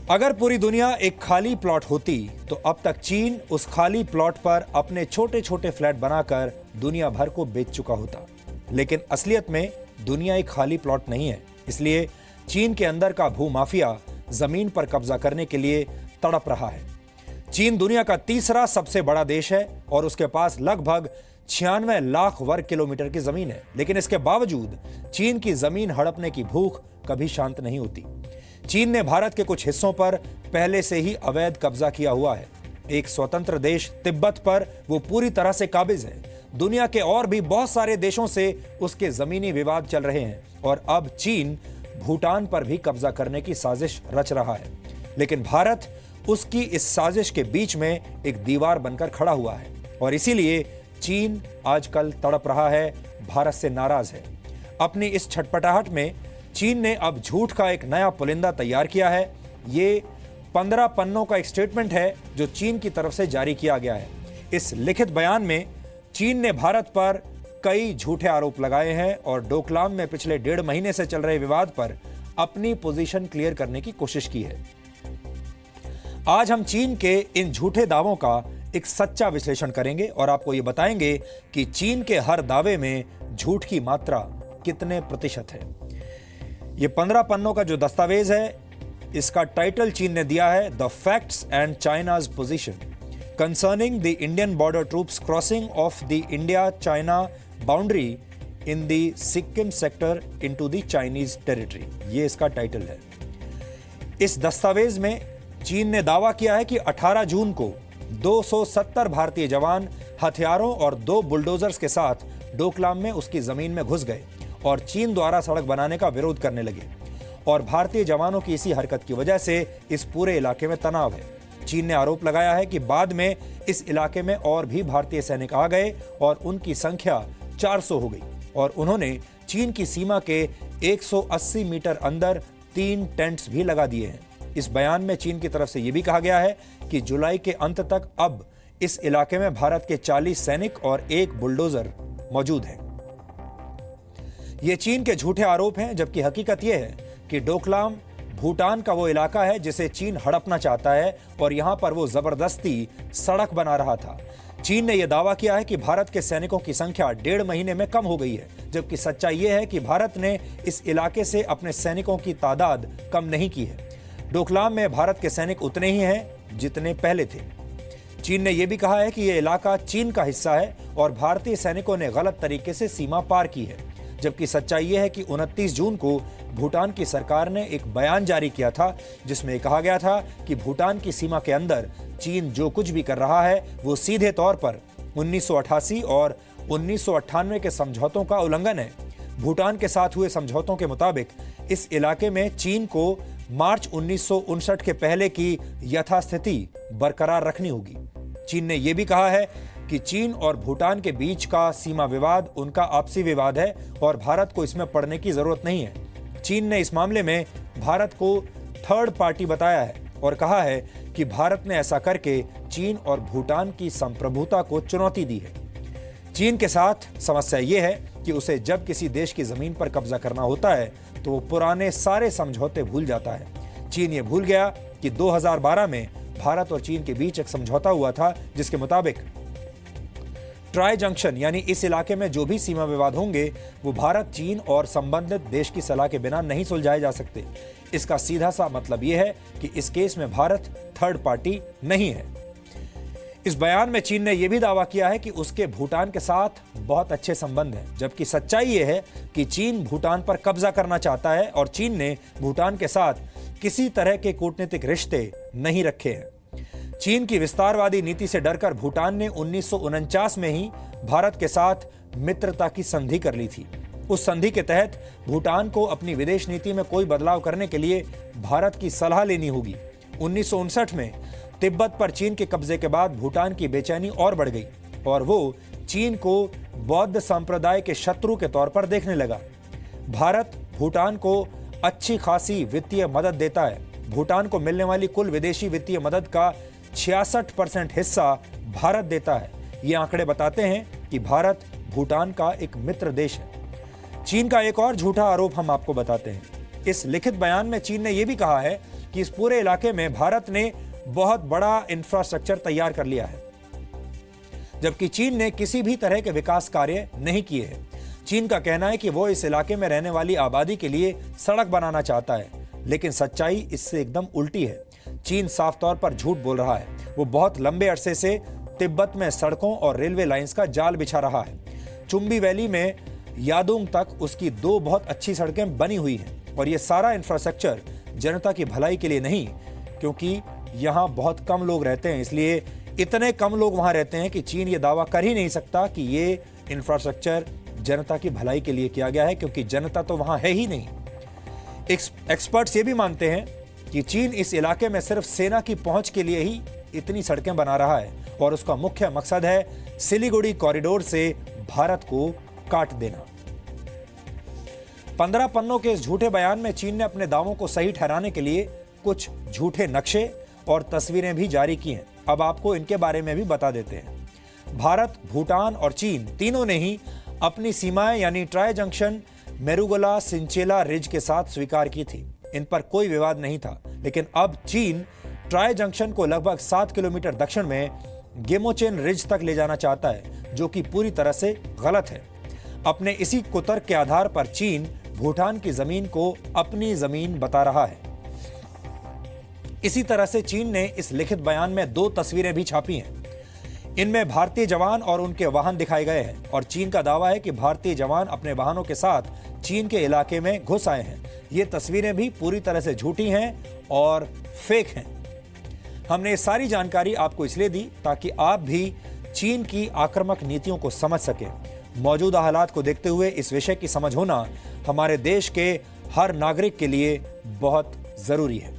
अगर पूरी दुनिया एक खाली प्लॉट होती तो अब तक चीन उस खाली प्लॉट पर अपने छोटे छोटे फ्लैट बनाकर दुनिया भर को बेच चुका होता। लेकिन असलियत में दुनिया एक खाली प्लॉट नहीं है। इसलिए चीन के अंदर का भूमाफिया जमीन पर कब्जा करने के लिए तड़प रहा है। चीन दुनिया का तीसरा सबसे बड़ा देश है और उसके पास लगभग 96 लाख वर्ग किलोमीटर की जमीन है। लेकिन इसके बावजूद चीन की जमीन हड़पने की भूख कभी शांत नहीं होती। चीन ने भारत के कुछ हिस्सों पर पहले से ही अवैध कब्जा किया हुआ है। एक स्वतंत्र देश तिब्बत पर वो पूरी तरह से काबिज है। दुनिया के और भी बहुत सारे देशों से उसके जमीनी विवाद चल रहे हैं और अब चीन भूटान पर भी कब्जा करने की साजिश रच रहा है। लेकिन भारत उसकी इस साजिश के बीच में एक दीवार बनकर खड़ा हुआ है और इसीलिए चीन आजकल तड़प रहा है, भारत से नाराज है। अपनी इस छटपटाहट में चीन ने अब झूठ का एक नया पुलिंदा तैयार किया है। ये 15 पन्नों का एक स्टेटमेंट है जो चीन की तरफ से जारी किया गया है। इस लिखित बयान में चीन ने भारत पर कई झूठे आरोप लगाए हैं और डोकलाम में पिछले 1.5 महीने से चल रहे विवाद पर अपनी पोजीशन क्लियर करने की कोशिश की है। आज हम चीन के इन झूठे दावों का एक सच्चा विश्लेषण करेंगे और आपको यह बताएंगे कि चीन के हर दावे में झूठ की मात्रा कितने प्रतिशत है। ये 15 पन्नों का जो दस्तावेज है, इसका टाइटल चीन ने दिया है the facts and China's position concerning the Indian border troops crossing of the India China boundary in the Sikkim sector into the Chinese territory. ये इसका टाइटल है। इस दस्तावेज में चीन ने दावा किया है कि 18 जून को 270 भारतीय जवान हथियारों और 2 बुलडोजर्स के साथ डोकलाम में उसकी जमीन में घुस गए और चीन द्वारा सड़क बनाने का विरोध करने लगे और भारतीय जवानों की इसी हरकत की वजह से इस पूरे इलाके में तनाव है। चीन ने आरोप लगाया है कि बाद में इस इलाके में और भी भारतीय सैनिक आ गए और उनकी संख्या 400 हो गई और उन्होंने चीन की सीमा के 180 मीटर अंदर 3 टेंट्स भी लगा दिए हैं। इस बयान में चीन की तरफ से यह भी कहा गया है कि जुलाई के अंत तक अब इस इलाके में भारत के 40 सैनिक और 1 बुलडोजर मौजूद हैं। ये चीन के झूठे आरोप हैं, जबकि हकीकत यह है कि डोकलाम भूटान का वो इलाका है जिसे चीन हड़पना चाहता है और यहां पर वो जबरदस्ती सड़क बना रहा था। चीन ने यह दावा किया है कि भारत के सैनिकों की संख्या 1.5 महीने में कम हो गई है, जबकि सच्चाई यह है कि भारत ने इस इलाके से अपने सैनिकों की तादाद कम नहीं की है। डोकलाम में भारत के सैनिक उतने ही हैं जितने पहले थे। चीन ने यह भी कहा है कि यह इलाका चीन का हिस्सा है और भारतीय सैनिकों ने गलत तरीके से सीमा पार की है, जबकि सच्चाई यह है कि 29 जून को भूटान की सरकार ने एक बयान जारी किया था जिसमें कहा गया था कि भूटान की सीमा के अंदर चीन जो कुछ भी कर रहा है वो सीधे तौर पर 1988 और 1998 के समझौतों का उल्लंघन है। भूटान के साथ हुए समझौतों के मुताबिक इस इलाके में चीन को मार्च 1959 के पहले की यथास्थिति बरकरार रखनी होगी। चीन ने यह भी कहा है कि चीन और भूटान के बीच का सीमा विवाद उनका आपसी विवाद है और भारत को इसमें पड़ने की जरूरत नहीं है। चीन ने इस मामले में भारत को थर्ड पार्टी बताया है और कहा है कि भारत ने ऐसा करके चीन और भूटान की संप्रभुता को चुनौती दी है। चीन के साथ समस्या यह है कि उसे जब किसी देश की जमीन पर कब्जा करना होता है तो वो पुराने सारे समझौते भूल जाता है। चीन ये भूल गया कि 2012 में भारत और चीन के बीच एक समझौता हुआ था जिसके मुताबिक ट्राई जंक्शन यानी इस इलाके में जो भी सीमा विवाद होंगे वो भारत, चीन और संबंधित देश की सलाह के बिना नहीं सुलझाए जा सकते। इसका सीधा सा मतलब यह है कि इस केस में भारत थर्ड पार्टी नहीं है। इस बयान में चीन ने यह भी दावा किया है कि उसके भूटान के साथ बहुत अच्छे संबंध हैं, जबकि सच्चाई यह है कि चीन भूटान पर कब्जा करना चाहता है और चीन ने भूटान के साथ किसी तरह के कूटनीतिक रिश्ते नहीं रखे हैं। चीन की विस्तारवादी नीति से डरकर भूटान ने 1949 में ही भारत के साथ मित्रता की संधि कर ली थी। उस संधि के तहत भूटान को अपनी विदेश नीति में कोई बदलाव करने के लिए भारत की सलाह लेनी होगी। 1959 में तिब्बत पर चीन के कब्जे के बाद भूटान की बेचैनी और बढ़ गई और वो चीन को बौद्ध संप्रदाय के शत्रु के तौर पर देखने लगा। भारत भूटान को अच्छी खासी वित्तीय मदद देता है। भूटान को मिलने वाली कुल विदेशी वित्तीय मदद का 66% हिस्सा भारत देता है। ये आंकड़े बताते हैं कि भारत भूटान का एक मित्र देश है। चीन का एक और झूठा आरोप हम आपको बताते हैं। इस लिखित बयान में चीन ने यह भी कहा है कि इस पूरे इलाके में भारत ने बहुत बड़ा इंफ्रास्ट्रक्चर तैयार कर लिया है, जबकि चीन ने किसी भी तरह के विकास कार्य नहीं किए हैं। चीन का कहना है कि वो इस इलाके में रहने वाली आबादी के लिए सड़क बनाना चाहता है, लेकिन सच्चाई इससे एकदम उल्टी है। चीन साफ तौर पर झूठ बोल रहा है। वो बहुत लंबे अरसे से तिब्बत में सड़कों और रेलवे लाइंस का जाल बिछा रहा है। चुम्बी वैली में यादुंग तक उसकी 2 बहुत अच्छी सड़कें बनी हुई हैं, और ये सारा इंफ्रास्ट्रक्चर जनता की भलाई के लिए नहीं, क्योंकि यहाँ बहुत कम लोग रहते हैं, इसलिए इतने कम लोग वहाँ रहते हैं कि चीन ये दावा कर ही नहीं सकता कि ये इंफ्रास्ट्रक्चर जनता की भलाई के लिए किया गया है, क्योंकि जनता तो वहाँ है ही नहीं। एक्सपर्ट्स ये भी मानते हैं कि चीन इस इलाके में सिर्फ सेना की पहुंच के लिए ही इतनी सड़कें बना रहा है, और उसका मुख्य मकसद है सिलीगुड़ी कॉरिडोर से भारत को काट देना। 15 पन्नों के इस झूठे बयान में चीन ने अपने दावों को सही ठहराने के लिए कुछ झूठे नक्शे और तस्वीरें भी जारी की हैं। अब आपको इनके बारे में भी बता देते हैं। भारत, भूटान और चीन तीनों ने ही अपनी सीमाएं यानी ट्राई जंक्शन मेरुगला सिंचेला रिज के साथ स्वीकार की थी। इन पर कोई विवाद नहीं था, लेकिन अब चीन ट्राई जंक्शन को लगभग 7 किलोमीटर दक्षिण में गेमोचेन रिज तक ले जाना चाहता है, जो कि पूरी तरह से गलत है। अपने इसी कुतर्क के आधार पर चीन भूटान की जमीन को अपनी जमीन बता रहा है। इसी तरह से चीन ने इस लिखित बयान में 2 तस्वीरें भी छापी हैं। इनमें भारतीय जवान और उनके वाहन दिखाए गए हैं, और चीन का दावा है कि भारतीय जवान अपने वाहनों के साथ चीन के इलाके में घुस आए हैं। ये तस्वीरें भी पूरी तरह से झूठी हैं और फेक हैं। हमने ये सारी जानकारी आपको इसलिए दी ताकि आप भी चीन की आक्रामक नीतियों को समझ सकें। मौजूदा हालात को देखते हुए इस विषय की समझ होना हमारे देश के हर नागरिक के लिए बहुत जरूरी है।